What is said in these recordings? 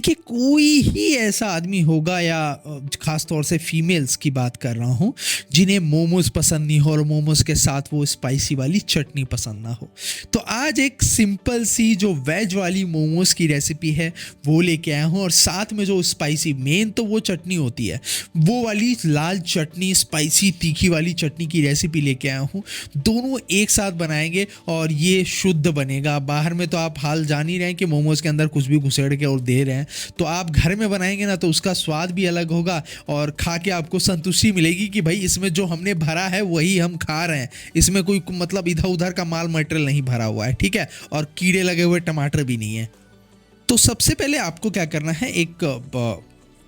देखिए, कोई ही ऐसा आदमी होगा या ख़ास तौर से फीमेल्स की बात कर रहा हूँ, जिन्हें मोमोज़ पसंद नहीं हो और मोमोज़ के साथ वो स्पाइसी वाली चटनी पसंद ना हो। तो आज एक सिंपल सी जो वेज वाली मोमोज़ की रेसिपी है, वो लेके आया हूँ और साथ में जो स्पाइसी मेन तो वो चटनी होती है, वो वाली लाल चटनी, स्पाइसी तीखी वाली चटनी की रेसिपी लेके आया हूँ। दोनों एक साथ बनाएँगे और ये शुद्ध बनेगा। बाहर में तो आप हाल जान ही रहे हैं कि मोमोज़ के अंदर कुछ भी घुसेड़ के और दे रहे हैं। तो आप घर में बनाएंगे ना तो उसका स्वाद भी अलग होगा और खा के आपको संतुष्टि मिलेगी कि भाई इसमें जो हमने भरा है वही हम खा रहे हैं, इसमें कोई मतलब इधर उधर का माल मटेरियल नहीं भरा हुआ है, ठीक है, और कीड़े लगे हुए टमाटर भी नहीं है। तो सबसे पहले आपको क्या करना है, एक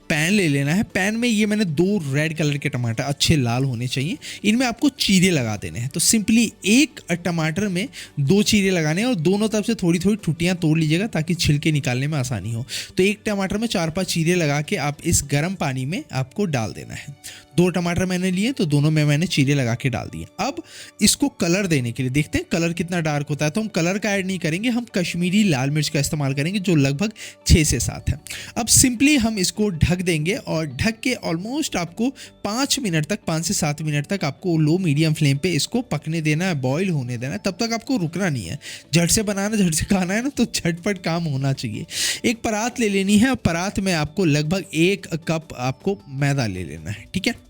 पैन ले लेना है। पैन में ये मैंने 2 रेड कलर के टमाटर, अच्छे लाल होने चाहिए, इनमें आपको चीरे लगा देने हैं। तो सिंपली एक टमाटर में 2 चीरे लगाने हैं और दोनों तरफ से थोड़ी थोड़ी ठुटियाँ तोड़ लीजिएगा ताकि छिलके निकालने में आसानी हो। तो एक टमाटर में 4-5 चीरे लगा के आप इस गर्म पानी में आपको डाल देना है। 2 टमाटर मैंने लिए तो दोनों में मैंने चीरे लगा के डाल दिए। अब इसको कलर देने के लिए देखते हैं कलर कितना डार्क होता है। तो हम कलर का ऐड नहीं करेंगे, हम कश्मीरी लाल मिर्च का इस्तेमाल करेंगे जो लगभग 6 से 7 है। अब सिंपली हम इसको ढक देंगे और ढक के ऑलमोस्ट आपको 5 मिनट तक, 5 से 7 मिनट तक आपको लो मीडियम फ्लेम पे इसको पकने देना है, बॉईल होने देना है। तब तक आपको रुकना नहीं है, झट से बनाना, झट से खाना है ना, तो झटपट काम होना चाहिए। एक परात ले लेनी है और परात में आपको लगभग 1 कप आपको मैदा ले लेना है, ठीक है।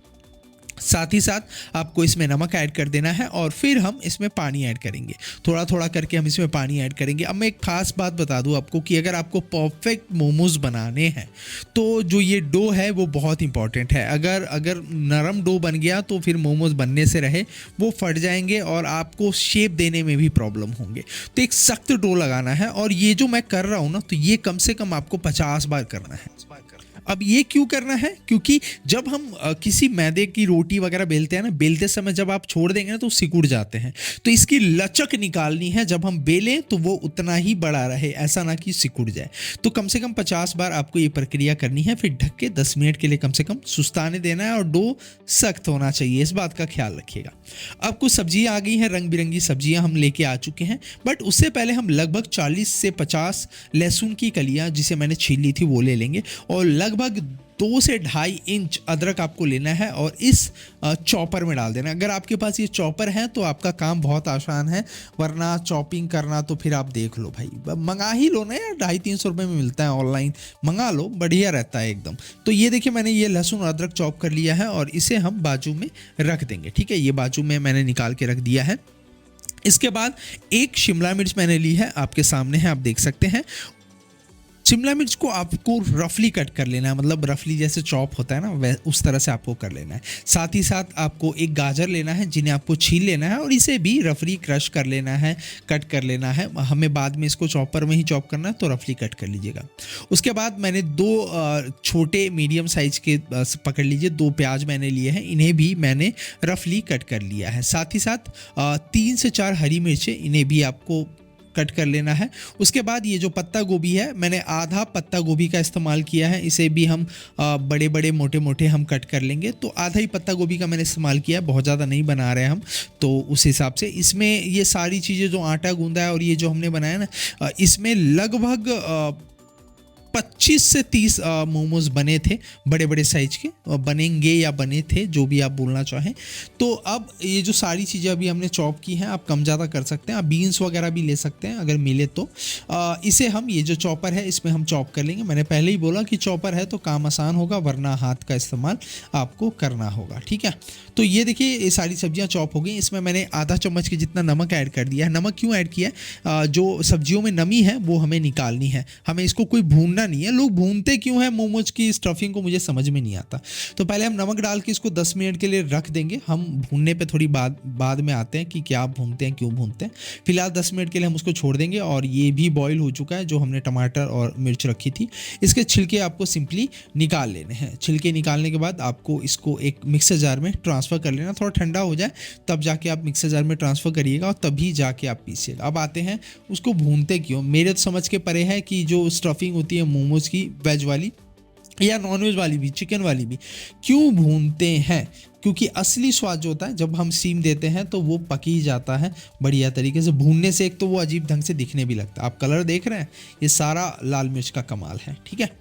साथ ही साथ आपको इसमें नमक ऐड कर देना है और फिर हम इसमें पानी ऐड करेंगे। थोड़ा थोड़ा करके हम इसमें पानी ऐड करेंगे। अब मैं एक खास बात बता दूं आपको कि अगर आपको परफेक्ट मोमोज बनाने हैं तो जो ये डो है वो बहुत इंपॉर्टेंट है। अगर नरम डो बन गया तो फिर मोमोज बनने से रहे वो फट जाएंगे और आपको शेप देने में भी प्रॉब्लम होंगे। तो एक सख्त डो लगाना है और ये जो मैं कर रहा हूँ ना, तो ये कम से कम आपको 50 बार करना है। अब ये क्यों करना है? क्योंकि जब हम किसी मैदे की रोटी वगैरह बेलते हैं ना, बेलते समय जब आप छोड़ देंगे ना तो सिकुड़ जाते हैं। तो इसकी लचक निकालनी है, जब हम बेलें तो वो उतना ही बड़ा रहे, ऐसा ना कि सिकुड़ जाए। तो कम से कम 50 बार आपको ये प्रक्रिया करनी है। फिर ढक के 10 मिनट के लिए कम से कम सुस्ताने देना है और डो सख्त होना चाहिए, इस बात का ख्याल रखिएगा। अब कुछ सब्जियां आ गई हैं, रंग बिरंगी सब्जियां हम लेके आ चुके हैं, बट उससे पहले हम लगभग 40 से 50 लहसुन की कलियां जिसे मैंने छील ली थी वो ले लेंगे और लगभग 2 से 2.5 इंच अदरक आपको लेना है और इस चॉपर में डाल देना। अगर आपके पास ये चॉपर है तो आपका काम बहुत आसान है, वरना चॉपिंग करना तो फिर आप देख लो भाई, मंगा ही लो ना यार, 250-300 रुपये में मिलता है ऑनलाइन, मंगा लो, बढ़िया रहता है एकदम। तो ये देखिए मैंने ये लहसुन और अदरक चॉप कर लिया है और इसे हम बाजू में रख देंगे, ठीक है। ये बाजू में मैंने निकाल के रख दिया है। इसके बाद एक शिमला मिर्च मैंने ली है, आपके सामने है, आप देख सकते हैं। शिमला मिर्च को आपको रफली कट कर लेना है, मतलब रफली जैसे चॉप होता है ना, वह उस तरह से आपको कर लेना है। साथ ही साथ आपको एक गाजर लेना है जिन्हें आपको छील लेना है और इसे भी रफली क्रश कर लेना है, कट कर लेना है। हमें बाद में इसको चॉपर में ही चॉप करना है तो रफली कट कर लीजिएगा। उसके बाद मैंने 2 छोटे मीडियम साइज के पकड़ लीजिए, 2 प्याज मैंने लिए हैं, इन्हें भी मैंने रफली कट कर लिया है। साथ ही साथ 3 से 4 हरी मिर्चें, इन्हें भी आपको कट कर लेना है। उसके बाद ये जो पत्ता गोभी है, मैंने आधा पत्ता गोभी का इस्तेमाल किया है, इसे भी हम बड़े बड़े मोटे मोटे हम कट कर लेंगे। तो आधा ही पत्ता गोभी का मैंने इस्तेमाल किया है, बहुत ज़्यादा नहीं बना रहे हम, तो उस हिसाब से इसमें ये सारी चीज़ें जो आटा गूंदा है और ये जो हमने बनाया ना, इसमें लगभग 25 से 30 मोमोज बने थे, बड़े बड़े साइज के, बनेंगे या बने थे, जो भी आप बोलना चाहें। तो अब ये जो सारी चीज़ें अभी हमने चॉप की हैं, आप कम ज़्यादा कर सकते हैं, आप बीन्स वगैरह भी ले सकते हैं अगर मिले तो। इसे हम, ये जो चॉपर है इसमें हम चॉप कर लेंगे। मैंने पहले ही बोला कि चॉपर है तो काम आसान होगा, वरना हाथ का इस्तेमाल आपको करना होगा, ठीक है। तो ये देखिए ये सारी सब्जियां चॉप हो गई। इसमें मैंने आधा चम्मच के जितना नमक ऐड कर दिया है। नमक क्यों ऐड किया है? जो सब्जियों में नमी है वो हमें निकालनी है, हमें इसको कोई भूनना नहीं है। लोग भूनते क्यों है मोमोज की स्टफिंग को, मुझे समझ में नहीं आता। तो पहले हम नमक डाल के इसको 10 मिनट के लिए रख देंगे। हम भूनने पे थोड़ी बाद में आते हैं कि क्या भूनते हैं, क्यों भूनते हैं। फिलहाल 10 मिनट के लिए हम उसको छोड़ देंगे और ये भी बॉईल हो चुका है जो हमने टमाटर और मिर्च रखी थी। इसके छिलके आपको सिंपली निकाल लेने हैं। छिलके निकालने के बाद आपको इसको एक मिक्सर जार में ट्रांसफ़र कर लेना, थोड़ा ठंडा हो जाए तब जाके आप मिक्सर जार में ट्रांसफ़र करिएगा और तभी जाके आप पीसिएगा। अब आते हैं उसको भूनते क्यों। मेरे तो समझ के परे है कि जो स्टफिंग होती है मोमोज की वेज वाली, या नॉनवेज वाली भी, चिकन वाली भी क्यों भूनते हैं? क्योंकि असली स्वाद जो होता है जब हम स्टीम देते हैं तो वो पक ही जाता है बढ़िया तरीके से। भूनने से एक तो वो अजीब ढंग से दिखने भी लगता है। आप कलर देख रहे हैं, ये सारा लाल मिर्च का कमाल है, ठीक है।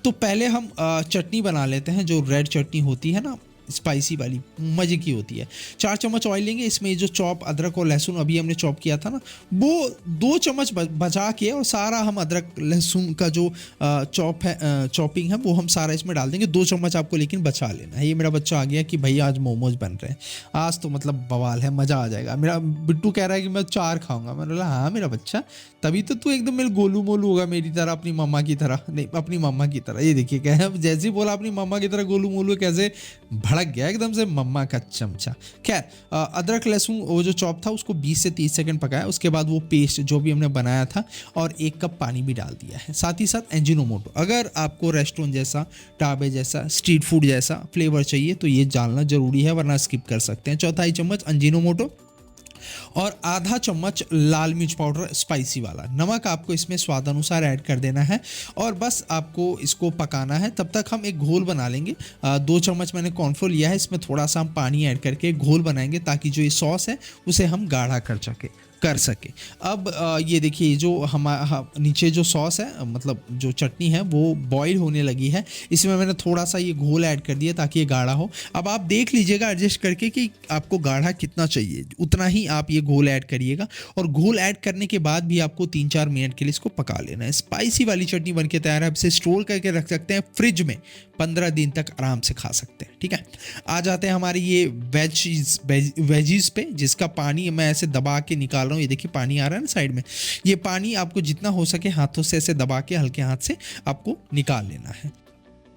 तो पहले हम चटनी बना लेते हैं, जो रेड चटनी होती है ना, स्पाइसी वाली, मज़े की होती है। 4 चम्मच ऑयल लेंगे, इसमें जो चॉप अदरक और लहसुन अभी हमने चॉप किया था ना, वो 2 चम्मच बचा के, और सारा हम अदरक लहसुन का जो चॉपिंग है वो हम सारा इसमें डाल देंगे। 2 चम्मच आपको लेकिन बचा लेना है। ये मेरा बच्चा आ गया कि भैया आज मोमोज बन रहे हैं, आज तो मतलब बवाल है, मज़ा आ जाएगा। मेरा बिट्टू कह रहा है कि मैं 4 खाऊंगा। मैंने बोला हाँ मेरा बच्चा, तभी तो तू एकदम मेरे गोलू मोलू होगा, मेरी तरह, अपनी मम्मा की तरह, नहीं अपनी मम्मा की तरह। ये देखिए क्या, जैसे ही बोला अपनी मम्मा की तरह गोलू मोलू, कैसे भड़क गया एकदम से, मम्मा का चमचा। खैर, अदरक लहसुन वो जो चॉप था उसको 20 से 30 सेकंड पकाया। उसके बाद वो पेस्ट जो भी हमने बनाया था, और 1 कप पानी भी डाल दिया है। साथ ही साथ एंजिनोमोटो, अगर आपको रेस्टोरेंट जैसा, ढाबे जैसा, स्ट्रीट फूड जैसा फ्लेवर चाहिए तो ये डालना जरूरी है, वरना स्किप कर सकते हैं। 1/4 चम्मच एंजिनोमोटो और आधा चम्मच लाल मिर्च पाउडर स्पाइसी वाला। नमक आपको इसमें स्वाद अनुसार ऐड कर देना है, और बस आपको इसको पकाना है। तब तक हम एक घोल बना लेंगे। 2 चम्मच मैंने कॉर्नफ्लोर लिया है, इसमें थोड़ा सा हम पानी ऐड करके घोल बनाएंगे, ताकि जो ये सॉस है उसे हम गाढ़ा कर सके। अब ये देखिए, जो नीचे जो सॉस है, मतलब जो चटनी है, वो बॉईल होने लगी है। इसमें मैंने थोड़ा सा ये घोल ऐड कर दिया ताकि ये गाढ़ा हो। अब आप देख लीजिएगा एडजस्ट करके कि आपको गाढ़ा कितना चाहिए, उतना ही आप ये घोल ऐड करिएगा। और घोल ऐड करने के बाद भी आपको 3-4 मिनट के लिए इसको पका लेना है। स्पाइसी वाली चटनी बनके तैयार है। आप इसे स्टोर करके रख सकते हैं फ्रिज में, 15 दिन तक आराम से खा सकते हैं, ठीक है। आ जाते हैं हमारी ये वेजीज पे, जिसका पानी मैं ऐसे दबा के निकाल रहा हूँ। ये देखिए पानी आ रहा है ना साइड में, ये पानी आपको जितना हो सके हाथों से ऐसे दबा के हल्के हाथ से आपको निकाल लेना है।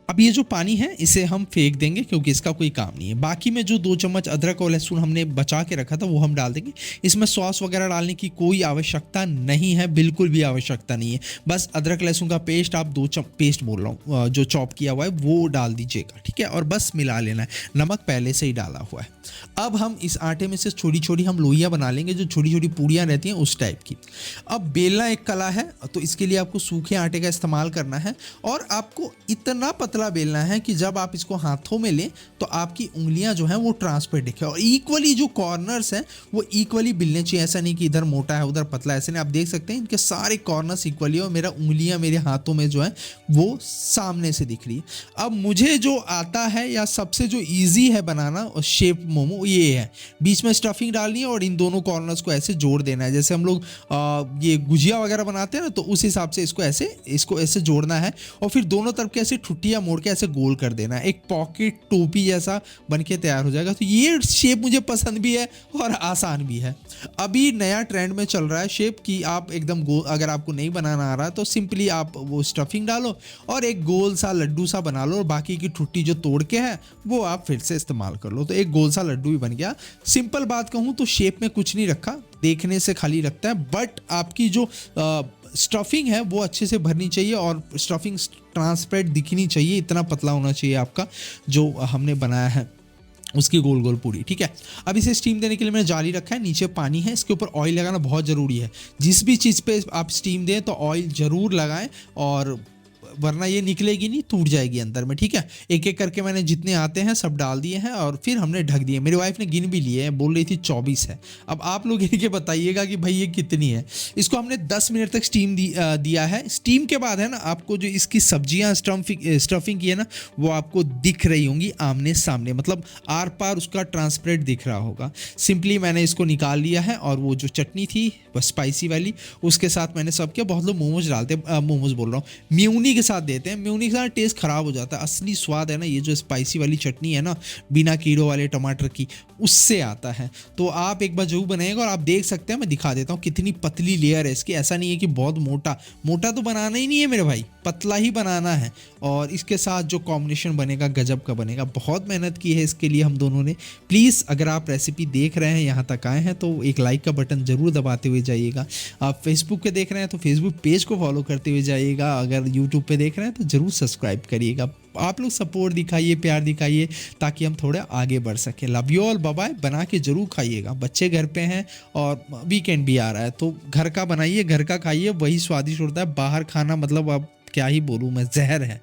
अब ये जो पानी है इसे हम फेंक देंगे, क्योंकि इसका कोई काम नहीं है। बाकी में जो 2 चम्मच अदरक और लहसुन हमने बचा के रखा था वो हम डाल देंगे। इसमें सॉस वगैरह डालने की कोई आवश्यकता नहीं है, बिल्कुल भी आवश्यकता नहीं है। बस अदरक लहसुन का पेस्ट, आप पेस्ट बोल रहा हूँ, जो चॉप किया हुआ है वो डाल दीजिएगा, ठीक है, और बस मिला लेना है। नमक पहले से ही डाला हुआ है। अब हम इस आटे में से छोटी छोटी हम लोइयाँ बना लेंगे, जो छोटी छोटी पूड़ियाँ रहती हैं उस टाइप की। अब बेलना एक कला है, तो इसके लिए आपको सूखे आटे का इस्तेमाल करना है, और आपको इतना पतला बेलना है कि जब आप इसको हाथों में लें तो आपकी उंगलियां जो हैं वो ट्रांसपेरेंट दिखे, और इक्वली जो कॉर्नर्स हैं वो इक्वली बिलने चाहिए। ऐसा नहीं कि इधर मोटा है उधर पतला, ऐसे नहीं। आप देख सकते हैं इनके सारे कॉर्नर्स इक्वली है, और मेरा उंगलियां मेरे हाथों में जो है वो सामने से दिख रही है। अब मुझे जो आता है या सबसे जो ईजी है बनाना और शेप मोमो, ये है बीच में स्टफिंग डालनी है और इन दोनों कॉर्नर्स को ऐसे जोड़ देना है। जैसे हम लोग ये गुजिया वगैरह बनाते हैं ना, तो उस हिसाब से इसको ऐसे जोड़ना है, और फिर दोनों तरफ के ऐसे ठुट्टियां मोड़ के ऐसे गोल कर देना है। एक पॉकेट टोपी जैसा बनके तैयार हो जाएगा। तो ये शेप मुझे पसंद भी है और आसान भी है। अभी नया ट्रेंड में चल रहा है शेप की, आप एकदम गोल, अगर आपको नहीं बनाना आ रहा है तो सिंपली आप वो स्टफिंग डालो और एक गोल सा लड्डू सा बना लो, और बाकी की ठुट्टी जो तोड़ के है वो आप फिर से इस्तेमाल कर लो, तो एक गोल सा लड्डू भी बन गया। सिंपल बात कहूँ तो शेप में कुछ नहीं रखा, देखने से खाली लगता है, बट आपकी जो स्टफिंग है वो अच्छे से भरनी चाहिए, और स्टफिंग ट्रांसपेरेंट दिखनी चाहिए। इतना पतला होना चाहिए आपका जो हमने बनाया है उसकी गोल गोल पूरी, ठीक है। अब इसे स्टीम देने के लिए मैंने जाली रखा है, नीचे पानी है, इसके ऊपर ऑयल लगाना बहुत ज़रूरी है। जिस भी चीज़ पे आप स्टीम दें तो ऑयल ज़रूर लगाएं, और वरना ये निकलेगी नहीं, टूट जाएगी अंदर में, ठीक है। एक एक करके मैंने जितने आते हैं सब डाल दिए हैं, और फिर हमने ढक दिए। मेरी वाइफ ने गिन भी लिए हैं, बोल रही थी 24 है। अब आप लोग गिन के बताइएगा कि भाई ये कितनी है। इसको हमने 10 मिनट तक स्टीम दिया है। स्टीम के बाद है ना, आपको जो इसकी सब्जियां स्टफिंग की है ना, वो आपको दिख रही होंगी आमने सामने, मतलब आर पार उसका ट्रांसपेरेंट दिख रहा होगा। सिंपली मैंने इसको निकाल लिया है, और वो जो चटनी थी वो स्पाइसी वाली, उसके साथ मैंने सब किया। बहुत लोग मोमोज डालते हैं, मोमोज बोल रहा हूँ, म्यूनी के साथ देते हैं। म्यूनी के साथ टेस्ट खराब हो जाता है। असली स्वाद है ना, ये जो स्पाइसी वाली चटनी है ना, बिना कीड़ों वाले टमाटर की, उससे आता है। तो आप एक बार जरूर बनाएगा, और आप देख सकते हैं, मैं दिखा देता हूँ कितनी पतली लेयर है इसकी। ऐसा नहीं है कि बहुत मोटा तो बनाना ही नहीं है मेरे भाई, पतला ही बनाना है। और इसके साथ जो कॉम्बिनेशन बनेगा गजब का बनेगा। बहुत मेहनत की है इसके लिए हम दोनों ने। प्लीज़ अगर आप रेसिपी देख रहे हैं, यहाँ तक आए हैं, तो एक लाइक का बटन ज़रूर दबाते हुए जाइएगा। आप फेसबुक पे देख रहे हैं तो फेसबुक पेज को फॉलो करते हुए जाइएगा। अगर यूट्यूब पे देख रहे हैं तो ज़रूर सब्सक्राइब करिएगा। आप लोग सपोर्ट दिखाइए, प्यार दिखाइए, ताकि हम थोड़ा आगे बढ़ सकें। Love you all, bye bye. बना के जरूर खाइएगा। बच्चे घर पे हैं और वीकेंड भी आ रहा है, तो घर का बनाइए, घर का खाइए, वही स्वादिष्ट होता है। बाहर खाना मतलब अब क्या ही बोलूँ मैं, जहर है।